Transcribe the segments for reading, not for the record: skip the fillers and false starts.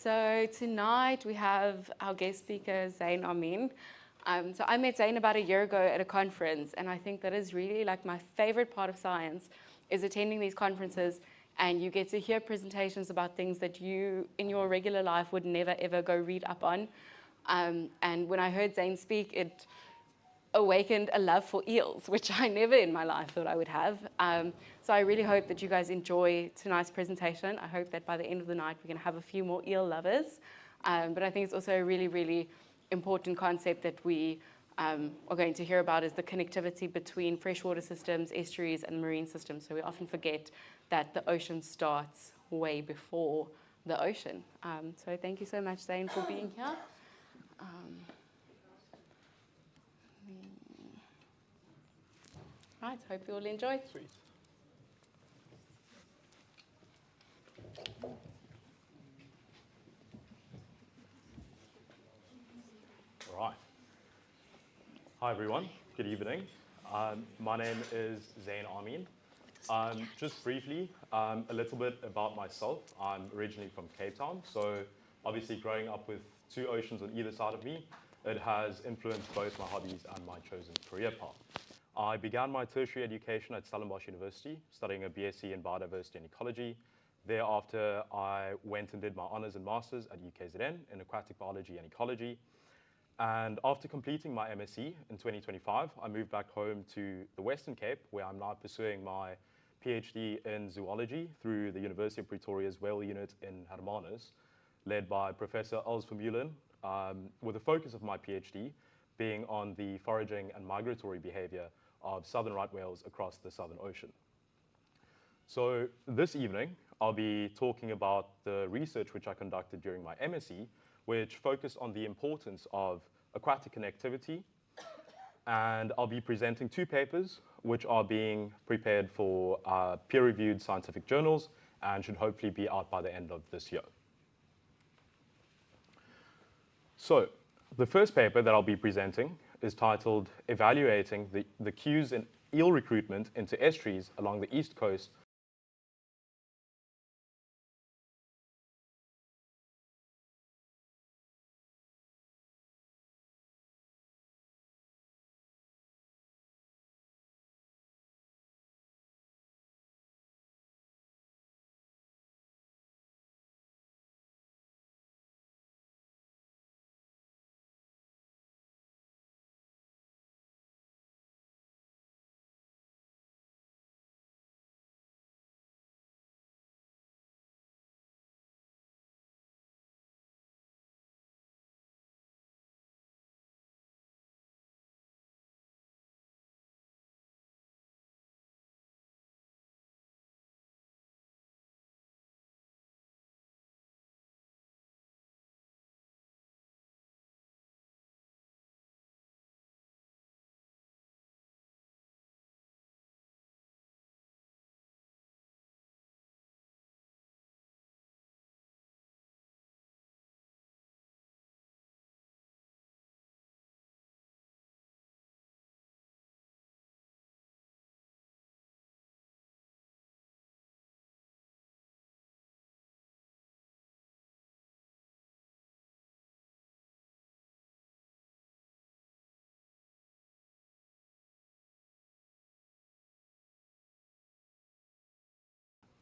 So tonight we have our guest speaker, Zain Armien. So I met Zain about a year ago at a conference, and I think that is really like my favorite part of science is attending these conferences, and you get to hear presentations about things that you in your regular life would never ever go read up on. And when I heard Zain speak, it awakened a love for eels, which I never in my life thought I would have. So I really hope that you guys enjoy tonight's presentation. I hope that by the end of the night we're going to have a few more eel lovers. But I think it's also a really, really important concept that we are going to hear about is the connectivity between freshwater systems, estuaries, and marine systems. So we often forget that the ocean starts way before the ocean. So thank you so much, Zain, for being here. Right, hope you all enjoy. Sweet. All right. Hi, everyone. Good evening. My name is Zain Armien. Just briefly, a little bit about myself. I'm originally from Cape Town, so obviously growing up with two oceans on either side of me, it has influenced both my hobbies and my chosen career path. I began my tertiary education at Stellenbosch University, studying a BSc in Biodiversity and Ecology. Thereafter, I went and did my honours and masters at UKZN in Aquatic Biology and Ecology. And after completing my MSc in 2025, I moved back home to the Western Cape, where I'm now pursuing my PhD in zoology through the University of Pretoria's Whale Unit in Hermanus, led by Professor Els Vermeulen, with the focus of my PhD being on the foraging and migratory behaviour of southern right whales across the Southern Ocean. So this evening, I'll be talking about the research which I conducted during my MSc, which focused on the importance of aquatic connectivity. And I'll be presenting two papers, which are being prepared for peer-reviewed scientific journals and should hopefully be out by the end of this year. So the first paper that I'll be presenting is titled Evaluating the Cues in Eel Recruitment into Estuaries along the East Coast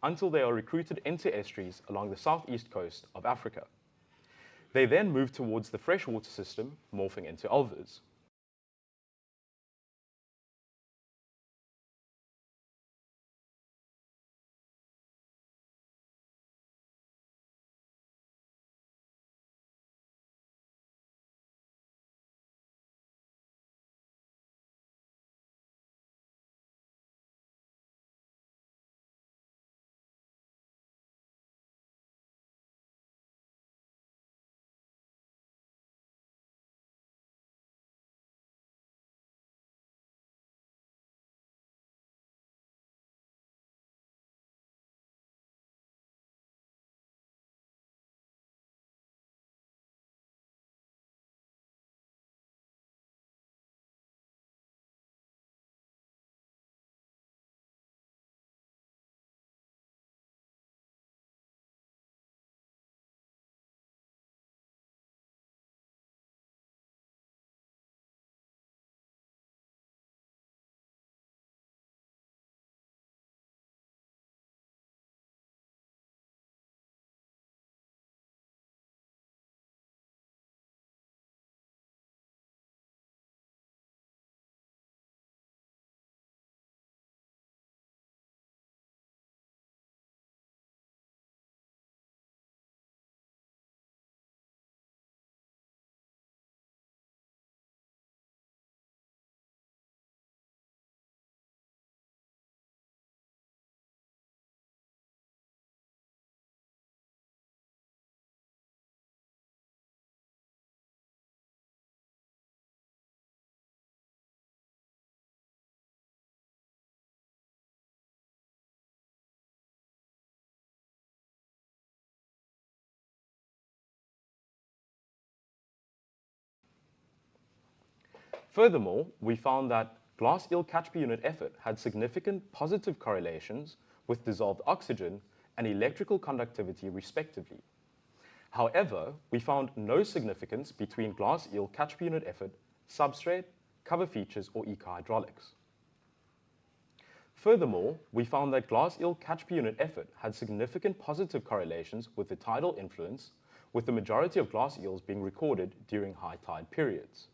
until they are recruited into estuaries along the southeast coast of Africa. They then move towards the freshwater system, morphing into ulvers. Furthermore, we found that glass eel catch per unit effort had significant positive correlations with dissolved oxygen and electrical conductivity respectively. However, we found no significance between glass eel catch per unit effort, substrate, cover features, or ecohydraulics. Furthermore, we found that glass eel catch per unit effort had significant positive correlations with the tidal influence, with the majority of glass eels being recorded during high tide periods.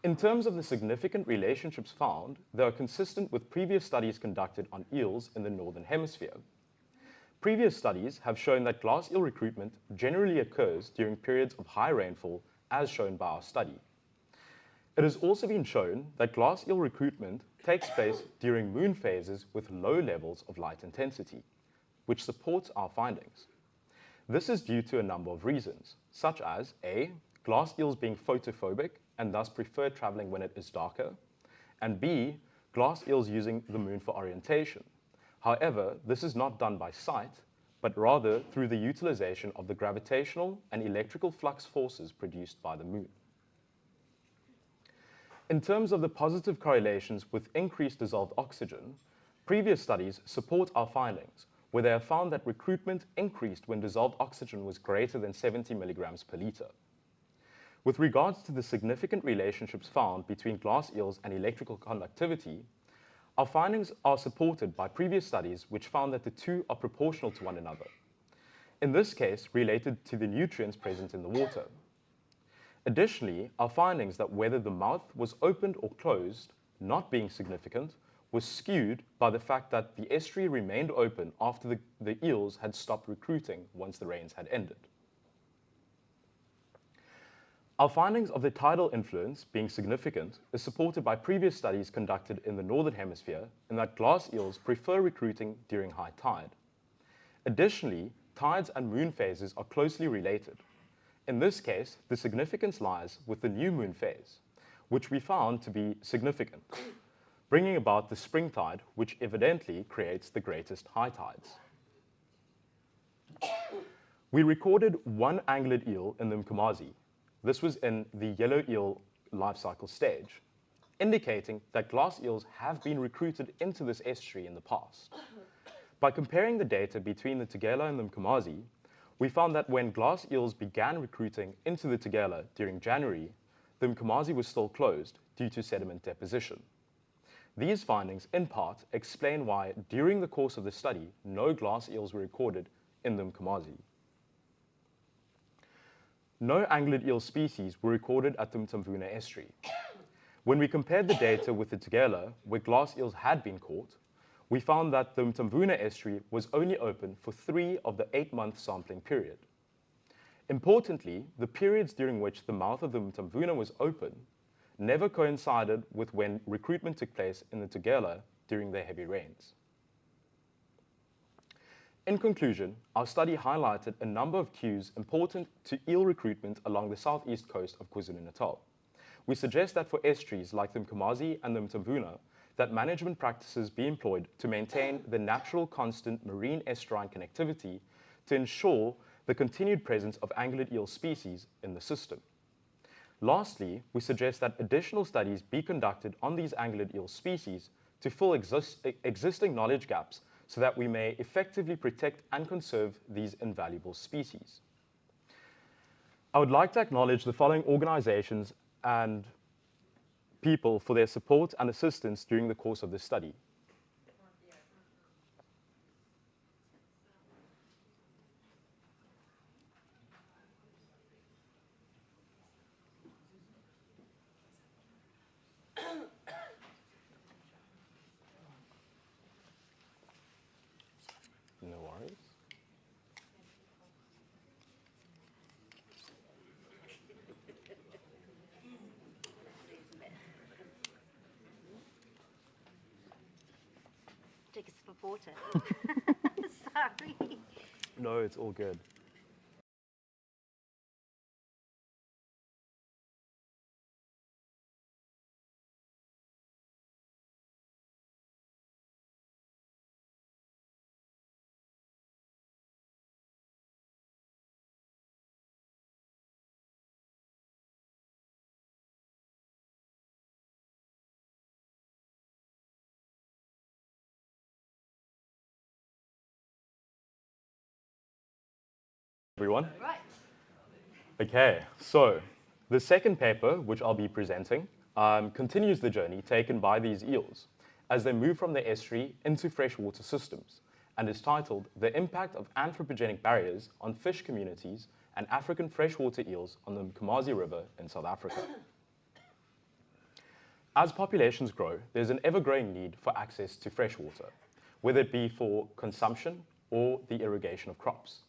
In terms of the significant relationships found, they are consistent with previous studies conducted on eels in the Northern Hemisphere. Previous studies have shown that glass eel recruitment generally occurs during periods of high rainfall, as shown by our study. It has also been shown that glass eel recruitment takes place during moon phases with low levels of light intensity, which supports our findings. This is due to a number of reasons, such as A, glass eels being photophobic and thus prefer traveling when it is darker, and B, glass eels using the moon for orientation. However, this is not done by sight, but rather through the utilization of the gravitational and electrical flux forces produced by the moon. In terms of the positive correlations with increased dissolved oxygen, previous studies support our findings, where they have found that recruitment increased when dissolved oxygen was greater than 70 milligrams per liter. With regards to the significant relationships found between glass eels and electrical conductivity, our findings are supported by previous studies which found that the two are proportional to one another, in this case related to the nutrients present in the water. Additionally, our findings that whether the mouth was opened or closed, not being significant, was skewed by the fact that the estuary remained open after the eels had stopped recruiting once the rains had ended. Our findings of the tidal influence being significant is supported by previous studies conducted in the Northern Hemisphere in that glass eels prefer recruiting during high tide. Additionally, tides and moon phases are closely related. In this case, the significance lies with the new moon phase, which we found to be significant, bringing about the spring tide, which evidently creates the greatest high tides. We recorded one anguillid eel in the Mkomazi. This was in the yellow eel life cycle stage, indicating that glass eels have been recruited into this estuary in the past. By comparing the data between the Tugela and the Mkomazi, we found that when glass eels began recruiting into the Tugela during January, the Mkomazi was still closed due to sediment deposition. These findings, in part, explain why, during the course of the study, no glass eels were recorded in the Mkomazi. No anguillid eel species were recorded at the Mtamvuna estuary. When we compared the data with the Tugela, where glass eels had been caught, we found that the Mtamvuna estuary was only open for 3 of the 8-month sampling period. Importantly, the periods during which the mouth of the Mtamvuna was open never coincided with when recruitment took place in the Tugela during the heavy rains. In conclusion, our study highlighted a number of cues important to eel recruitment along the southeast coast of KwaZulu-Natal. We suggest that for estuaries like the Mkomazi and the Mtamvuna, that management practices be employed to maintain the natural constant marine estuarine connectivity to ensure the continued presence of anguillid eel species in the system. Lastly, we suggest that additional studies be conducted on these anguillid eel species to fill existing knowledge gaps so that we may effectively protect and conserve these invaluable species. I would like to acknowledge the following organizations and people for their support and assistance during the course of this study. No worries. Take a sip of water. Sorry. No, it's all good. Everyone. Right. Okay, so the second paper, which I'll be presenting, continues the journey taken by these eels as they move from the estuary into freshwater systems and is titled The Impact of Anthropogenic Barriers on Fish Communities and African Freshwater Eels on the Mkomazi River in South Africa. As populations grow, there's an ever-growing need for access to freshwater, whether it be for consumption or the irrigation of crops.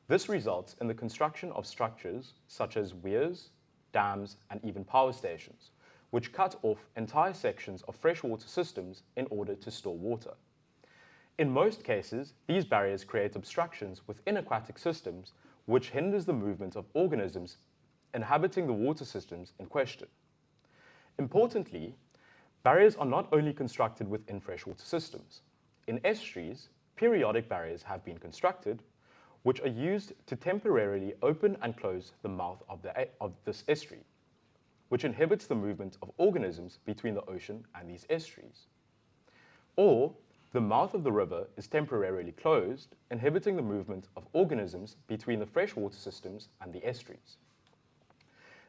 This results in the construction of structures such as weirs, dams, and even power stations, which cut off entire sections of freshwater systems in order to store water. In most cases, these barriers create obstructions within aquatic systems, which hinders the movement of organisms inhabiting the water systems in question. Importantly, barriers are not only constructed within freshwater systems. In estuaries, periodic barriers have been constructed, which are used to temporarily open and close the mouth of this estuary, which inhibits the movement of organisms between the ocean and these estuaries. Or, the mouth of the river is temporarily closed, inhibiting the movement of organisms between the freshwater systems and the estuaries.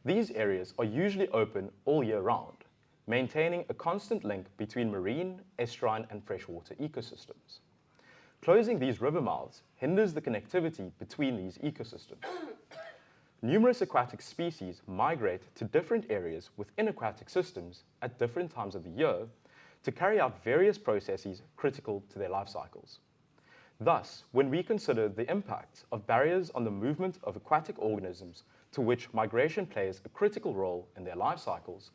These areas are usually open all year round, maintaining a constant link between marine, estuarine, and freshwater ecosystems. Closing these river mouths hinders the connectivity between these ecosystems. Numerous aquatic species migrate to different areas within aquatic systems at different times of the year to carry out various processes critical to their life cycles. Thus, when we consider the impacts of barriers on the movement of aquatic organisms to which migration plays a critical role in their life cycles,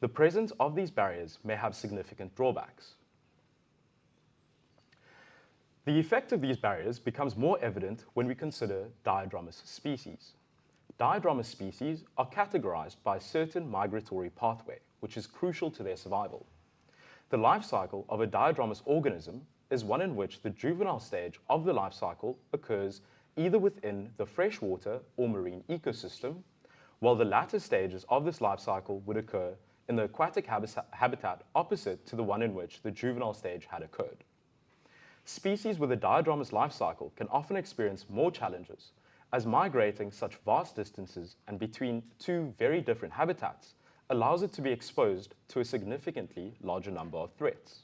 the presence of these barriers may have significant drawbacks. The effect of these barriers becomes more evident when we consider diadromous species. Diadromous species are categorized by a certain migratory pathway, which is crucial to their survival. The life cycle of a diadromous organism is one in which the juvenile stage of the life cycle occurs either within the freshwater or marine ecosystem, while the latter stages of this life cycle would occur in the aquatic habitat opposite to the one in which the juvenile stage had occurred. Species with a diadromous life cycle can often experience more challenges, as migrating such vast distances and between two very different habitats allows it to be exposed to a significantly larger number of threats.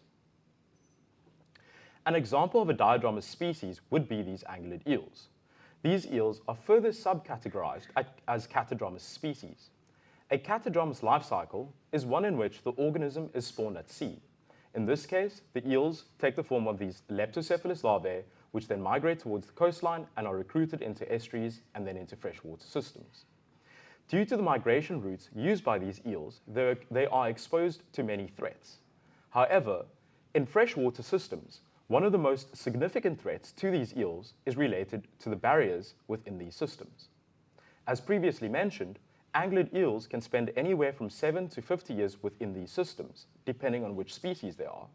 An example of a diadromous species would be these anguillid eels. These eels are further subcategorized as catadromous species. A catadromous life cycle is one in which the organism is spawned at sea. In this case, the eels take the form of these leptocephalous larvae, which then migrate towards the coastline and are recruited into estuaries and then into freshwater systems. Due to the migration routes used by these eels, they are exposed to many threats. However, in freshwater systems, one of the most significant threats to these eels is related to the barriers within these systems. As previously mentioned, anguillid eels can spend anywhere from 7 to 50 years within these systems, depending on which species they are.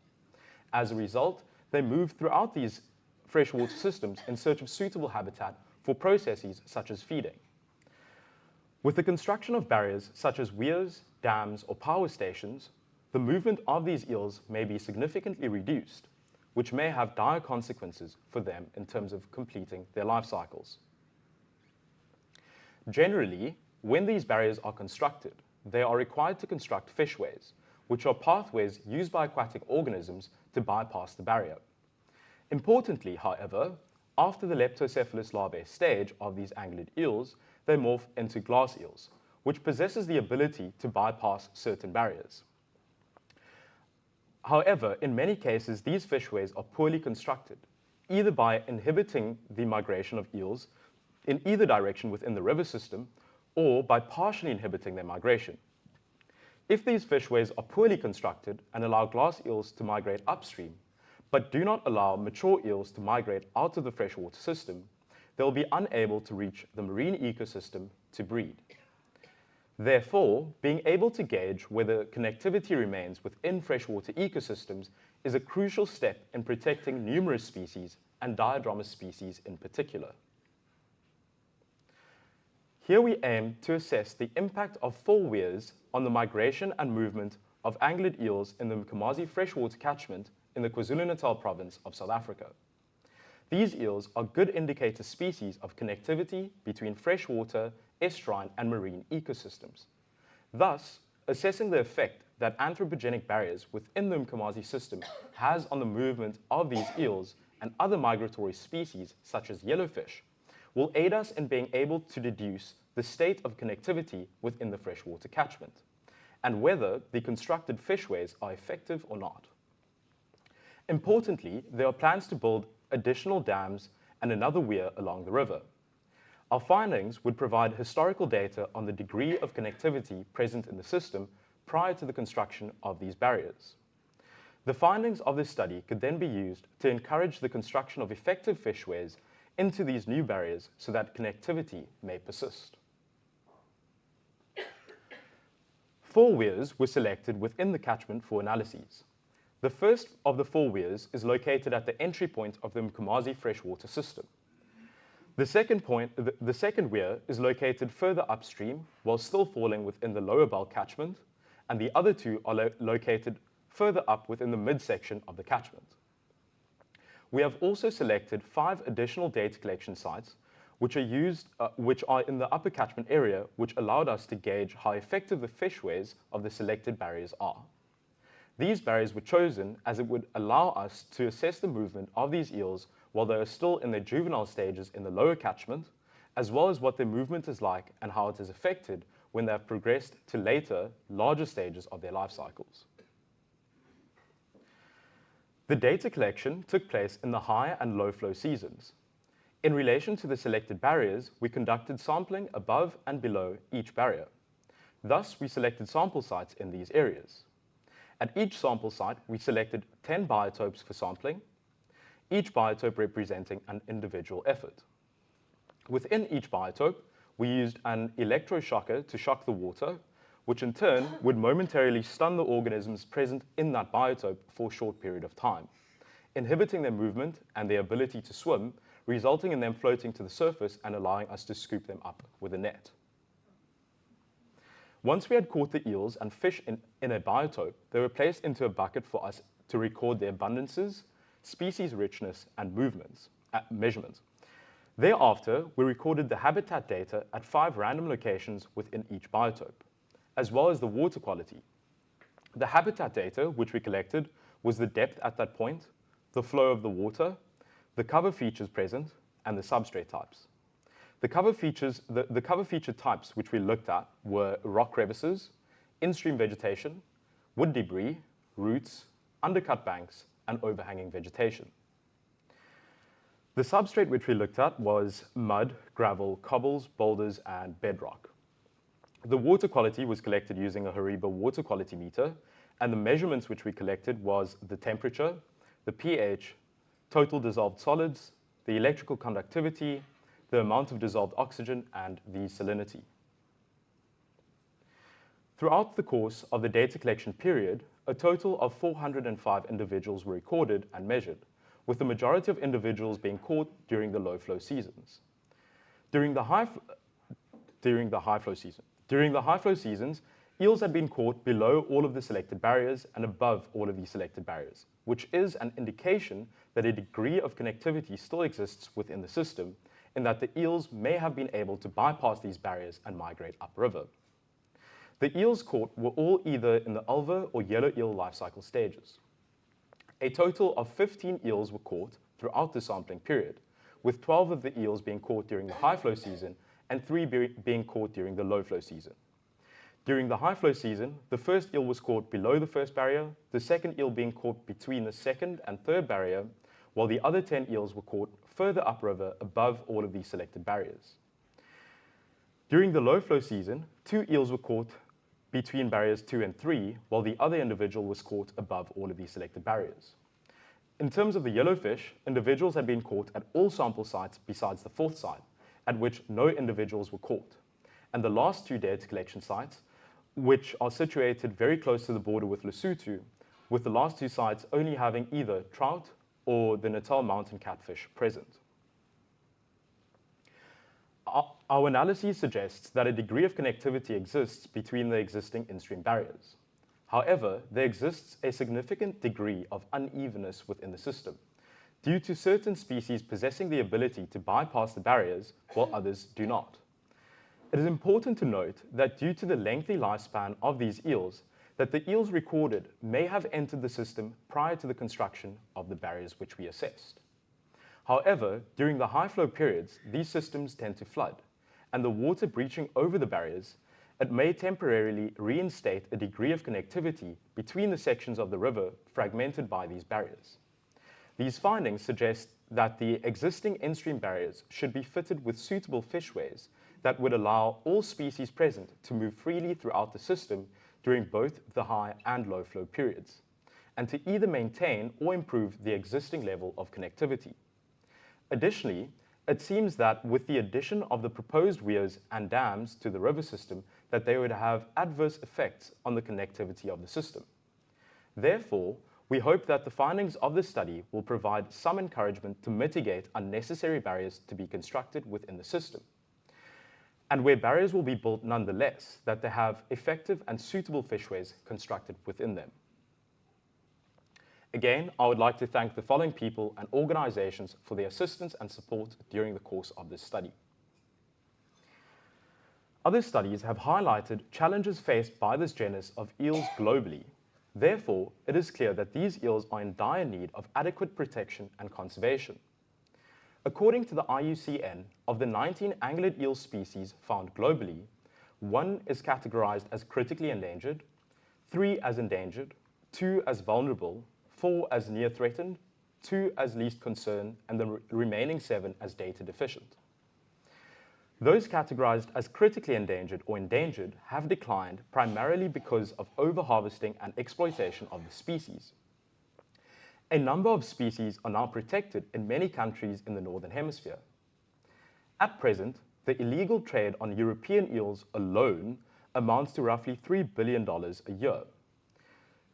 As a result, they move throughout these freshwater systems in search of suitable habitat for processes such as feeding. With the construction of barriers such as weirs, dams, or power stations, the movement of these eels may be significantly reduced, which may have dire consequences for them in terms of completing their life cycles. Generally, when these barriers are constructed, they are required to construct fishways, which are pathways used by aquatic organisms to bypass the barrier. Importantly, however, after the leptocephalous larvae stage of these anguillid eels, they morph into glass eels, which possesses the ability to bypass certain barriers. However, in many cases, these fishways are poorly constructed, either by inhibiting the migration of eels in either direction within the river system, or by partially inhibiting their migration. If these fishways are poorly constructed and allow glass eels to migrate upstream, but do not allow mature eels to migrate out of the freshwater system, they will be unable to reach the marine ecosystem to breed. Therefore, being able to gauge whether connectivity remains within freshwater ecosystems is a crucial step in protecting numerous species and diadromous species in particular. Here we aim to assess the impact of fall weirs on the migration and movement of anguillid eels in the Mkomazi freshwater catchment in the KwaZulu-Natal province of South Africa. These eels are good indicator species of connectivity between freshwater, estuarine, and marine ecosystems. Thus, assessing the effect that anthropogenic barriers within the Mkomazi system has on the movement of these eels and other migratory species, such as yellowfish, will aid us in being able to deduce the state of connectivity within the freshwater catchment, and whether the constructed fishways are effective or not. Importantly, there are plans to build additional dams and another weir along the river. Our findings would provide historical data on the degree of connectivity present in the system prior to the construction of these barriers. The findings of this study could then be used to encourage the construction of effective fishways into these new barriers so that connectivity may persist. 4 weirs were selected within the catchment for analyses. The first of the 4 weirs is located at the entry point of the Mkomazi freshwater system. The second weir is located further upstream while still falling within the lower bulk catchment, and the other 2 are located further up within the midsection of the catchment. We have also selected 5 additional data collection sites which are in the upper catchment area, which allowed us to gauge how effective the fishways of the selected barriers are. These barriers were chosen as it would allow us to assess the movement of these eels while they are still in their juvenile stages in the lower catchment, as well as what their movement is like and how it is affected when they have progressed to later, larger stages of their life cycles. The data collection took place in the high and low flow seasons. In relation to the selected barriers, we conducted sampling above and below each barrier. Thus, we selected sample sites in these areas. At each sample site, we selected 10 biotopes for sampling, each biotope representing an individual effort. Within each biotope, we used an electroshocker to shock the water, which in turn would momentarily stun the organisms present in that biotope for a short period of time, inhibiting their movement and their ability to swim, resulting in them floating to the surface and allowing us to scoop them up with a net. Once we had caught the eels and fish in a biotope, they were placed into a bucket for us to record their abundances, species richness, and measurements. Thereafter, we recorded the habitat data at 5 random locations within each biotope, as well as the water quality. The habitat data which we collected was the depth at that point, the flow of the water, the cover features present, and the substrate types. The cover feature types which we looked at were rock crevices, instream vegetation, wood debris, roots, undercut banks, and overhanging vegetation. The substrate which we looked at was mud, gravel, cobbles, boulders, and bedrock. The water quality was collected using a Hariba water quality meter, and the measurements which we collected was the temperature, the pH, total dissolved solids, the electrical conductivity, the amount of dissolved oxygen, and the salinity. Throughout the course of the data collection period, a total of 405 individuals were recorded and measured, with the majority of individuals being caught during the low flow seasons. During the high flow seasons, eels had been caught below all of the selected barriers and above all of the selected barriers, which is an indication that a degree of connectivity still exists within the system, in that the eels may have been able to bypass these barriers and migrate upriver. The eels caught were all either in the ulva or yellow eel life cycle stages. A total of 15 eels were caught throughout the sampling period, with 12 of the eels being caught during the high flow season and 3 being caught during the low flow season. During the high flow season, the first eel was caught below the first barrier, the second eel being caught between the second and third barrier, while the other 10 eels were caught further upriver above all of these selected barriers. During the low flow season, 2 eels were caught between barriers 2 and 3, while the other individual was caught above all of these selected barriers. In terms of the yellowfish, individuals had been caught at all sample sites besides the 4th site, at which no individuals were caught. And the last 2 data collection sites, which are situated very close to the border with Lesotho, with the last 2 sites only having either trout or the Natal mountain catfish present. Our analysis suggests that a degree of connectivity exists between the existing in-stream barriers. However, there exists a significant degree of unevenness within the system. due to certain species possessing the ability to bypass the barriers while others do not. It is important to note that due to the lengthy lifespan of these eels, that the eels recorded may have entered the system prior to the construction of the barriers which we assessed. However, during the high flow periods, these systems tend to flood, and the water breaching over the barriers, it may temporarily reinstate a degree of connectivity between the sections of the river fragmented by these barriers. These findings suggest that the existing instream barriers should be fitted with suitable fish weirs that would allow all species present to move freely throughout the system during both the high and low flow periods, and to either maintain or improve the existing level of connectivity. Additionally, it seems that with the addition of the proposed weirs and dams to the river system, that they would have adverse effects on the connectivity of the system. Therefore, we hope that the findings of this study will provide some encouragement to mitigate unnecessary barriers to be constructed within the system. And where barriers will be built nonetheless, that they have effective and suitable fishways constructed within them. Again, I would like to thank the following people and organizations for their assistance and support during the course of this study. Other studies have highlighted challenges faced by this genus of eels globally. Therefore, it is clear that these eels are in dire need of adequate protection and conservation. According to the IUCN, of the 19 anguillid eel species found globally, 1 is categorized as critically endangered, 3 as endangered, 2 as vulnerable, 4 as near threatened, 2 as least concern, and the remaining 7 as data deficient. Those categorized as critically endangered or endangered have declined primarily because of overharvesting and exploitation of the species. A number of species are now protected in many countries in the Northern Hemisphere. At present, the illegal trade on European eels alone amounts to roughly $3 billion a year.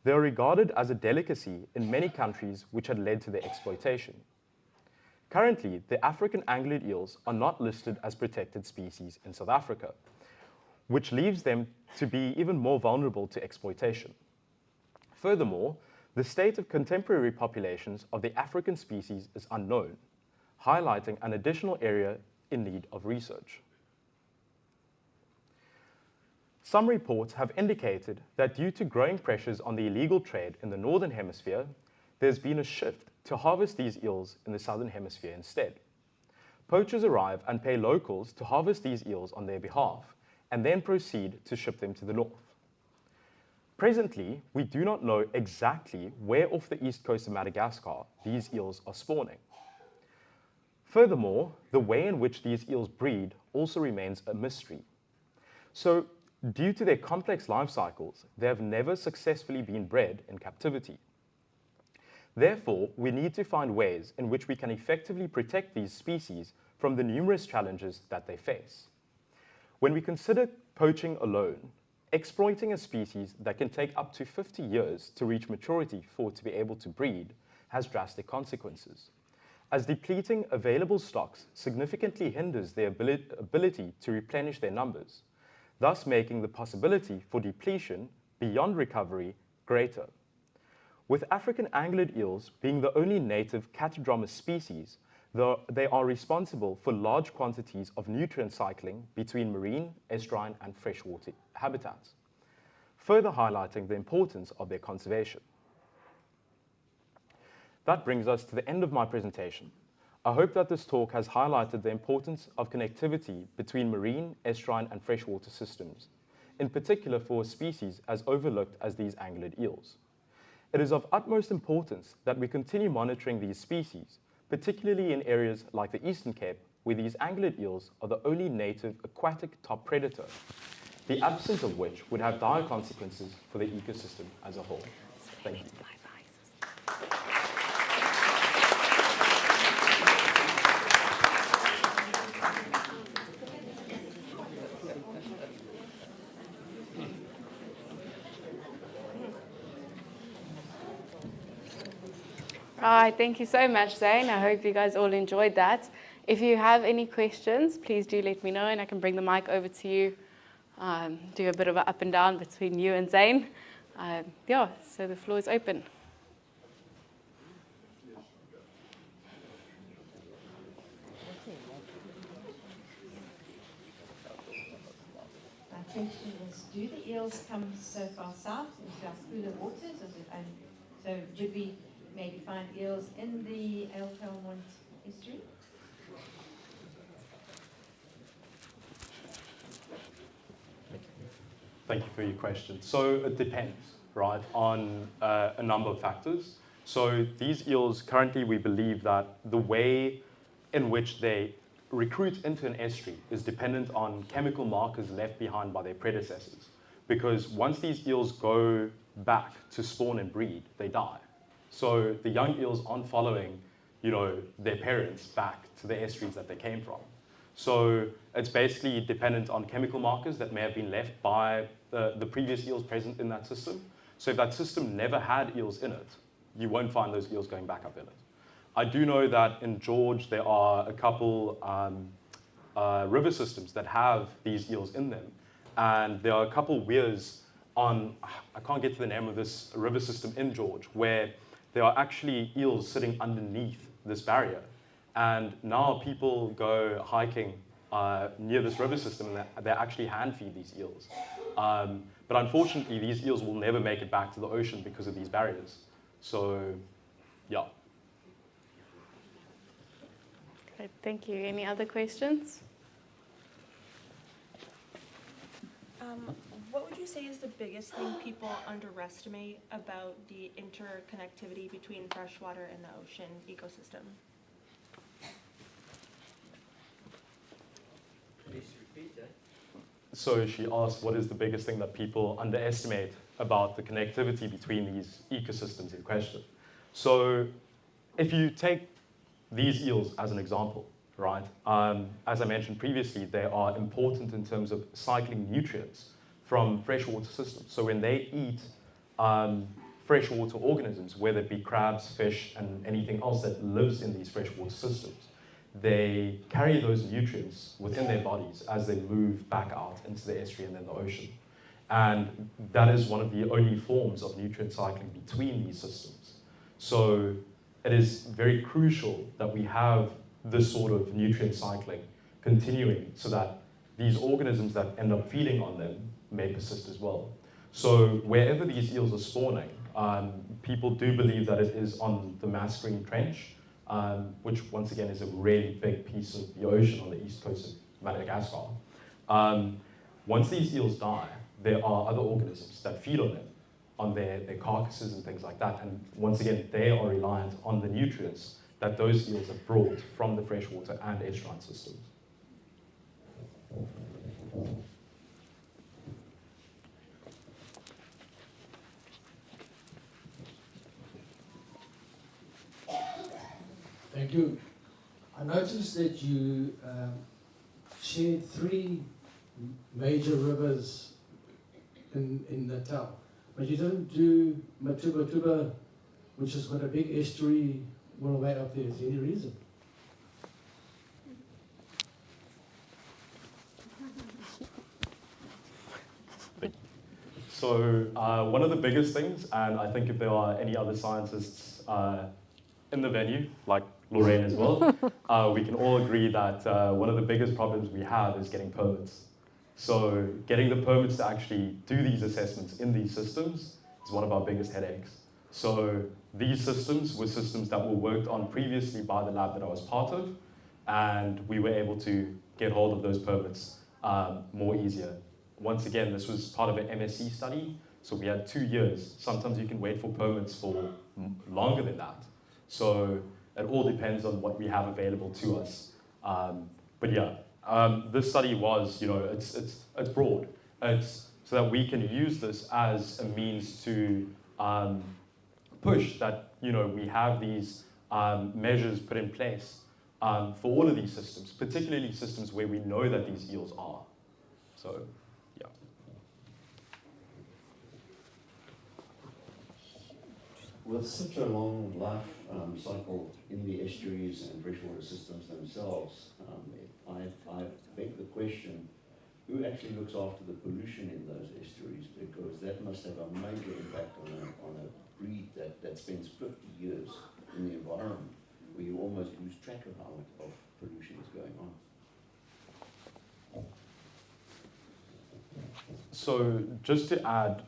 They are regarded as a delicacy in many countries which had led to their exploitation. Currently, the African anguillid eels are not listed as protected species in South Africa, which leaves them to be even more vulnerable to exploitation. Furthermore, the state of contemporary populations of the African species is unknown, highlighting an additional area in need of research. Some reports have indicated that due to growing pressures on the illegal trade in the Northern Hemisphere, there's been a shift to harvest these eels in the Southern Hemisphere instead. Poachers arrive and pay locals to harvest these eels on their behalf, and then proceed to ship them to the north. Presently, we do not know exactly where off the east coast of Madagascar these eels are spawning. Furthermore, the way in which these eels breed also remains a mystery. So, due to their complex life cycles, they have never successfully been bred in captivity. Therefore, we need to find ways in which we can effectively protect these species from the numerous challenges that they face. When we consider poaching alone, exploiting a species that can take up to 50 years to reach maturity for it to be able to breed has drastic consequences, as depleting available stocks significantly hinders their ability to replenish their numbers, thus making the possibility for depletion beyond recovery greater. With African anguillid eels being the only native catadromous species, they are responsible for large quantities of nutrient cycling between marine, estuarine, and freshwater habitats, further highlighting the importance of their conservation. That brings us to the end of my presentation. I hope that this talk has highlighted the importance of connectivity between marine, estuarine, and freshwater systems, in particular for a species as overlooked as these anguillid eels. It is of utmost importance that we continue monitoring these species, particularly in areas like the Eastern Cape, where these anguillid eels are the only native aquatic top predator, the absence of which would have dire consequences for the ecosystem as a whole. Thank you. Right, thank you so much, Zain. I hope you guys all enjoyed that. If you have any questions, please do let me know and I can bring the mic over to you, do a bit of an up and down between you and Zain. Yeah, so the floor is open. question is, do the eels come so far south into our cooler waters? So would we maybe find eels in the Elkelmont estuary? Thank you for your question. So it depends, right, on a number of factors. So these eels, currently we believe that the way in which they recruit into an estuary is dependent on chemical markers left behind by their predecessors. Because once these eels go back to spawn and breed, they die. So the young eels aren't following, their parents back to the estuaries that they came from. So it's basically dependent on chemical markers that may have been left by the previous eels present in that system. So if that system never had eels in it, you won't find those eels going back up in it. I do know that in George there are a couple river systems that have these eels in them. And there are a couple weirs on, I can't get to the name of this river system in George, where there are actually eels sitting underneath this barrier. And now people go hiking near this river system and they actually hand feed these eels. But unfortunately, these eels will never make it back to the ocean because of these barriers. So, yeah. Great, thank you. Any other questions? What would you say is the biggest thing people underestimate about the interconnectivity between freshwater and the ocean ecosystem? Please repeat that. So she asked, what is the biggest thing that people underestimate about the connectivity between these ecosystems in question? So if you take these eels as an example, right? As I mentioned previously, they are important in terms of cycling nutrients from freshwater systems. So when they eat freshwater organisms, whether it be crabs, fish, and anything else that lives in these freshwater systems, they carry those nutrients within their bodies as they move back out into the estuary and then the ocean. And that is one of the only forms of nutrient cycling between these systems. So it is very crucial that we have this sort of nutrient cycling continuing so that these organisms that end up feeding on them may persist as well. So wherever these eels are spawning, people do believe that it is on the Mascarene Trench, which once again is a really big piece of the ocean on the east coast of Madagascar. Once these eels die, there are other organisms that feed on them, on their carcasses and things like that. And once again, they are reliant on the nutrients that those eels have brought from the freshwater and estuarine systems. Thank you. I noticed that you shared 3 major rivers in Natal, but you didn't do Matuba, which has got a big estuary all the way up there. Is there any reason? So one of the biggest things, and I think if there are any other scientists in the venue, like Lorraine as well, we can all agree that one of the biggest problems we have is getting permits. So getting the permits to actually do these assessments in these systems is one of our biggest headaches. So these systems were systems that were worked on previously by the lab that I was part of, and we were able to get hold of those permits more easier. Once again, this was part of an MSc study, so we had 2 years. Sometimes you can wait for permits for longer than that. So it all depends on what we have available to us. But yeah, this study was, it's broad. It's so that we can use this as a means to push that, we have these measures put in place for all of these systems, particularly systems where we know that these eels are. So, yeah. With such a long life cycle in the estuaries and freshwater systems themselves, I beg the question, who actually looks after the pollution in those estuaries? Because that must have a major impact on a breed that spends 50 years in the environment, where you almost lose track of how much of pollution is going on. So just to add,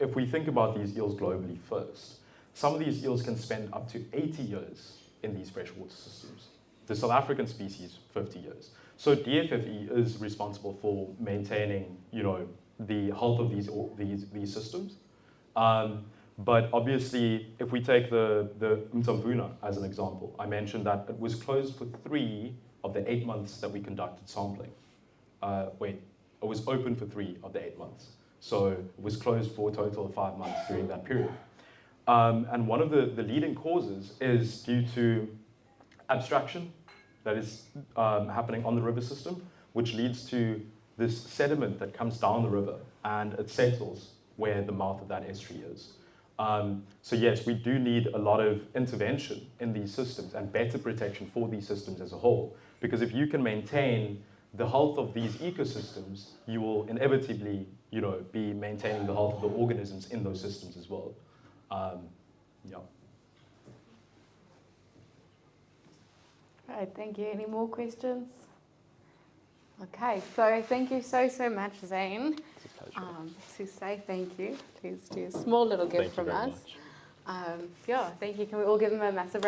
if we think about these eels globally first, some of these eels can spend up to 80 years in these freshwater systems. The South African species, 50 years. So DFFE is responsible for maintaining, the health of these systems. But obviously, if we take the Mtamvuna as an example, I mentioned that it was closed for 3 of the 8 months that we conducted sampling. It was open for 3 of the 8 months. So it was closed for a total of 5 months during that period. And one of the leading causes is due to abstraction that is happening on the river system, which leads to this sediment that comes down the river and it settles where the mouth of that estuary is. So yes, we do need a lot of intervention in these systems and better protection for these systems as a whole. Because if you can maintain the health of these ecosystems, you will inevitably, be maintaining the health of the organisms in those systems as well. Yeah. All right, thank you. Any more questions? Okay, so thank you so much, Zain. To say thank you, please do a small little gift from us. Yeah, thank you. Can we all give him a massive round?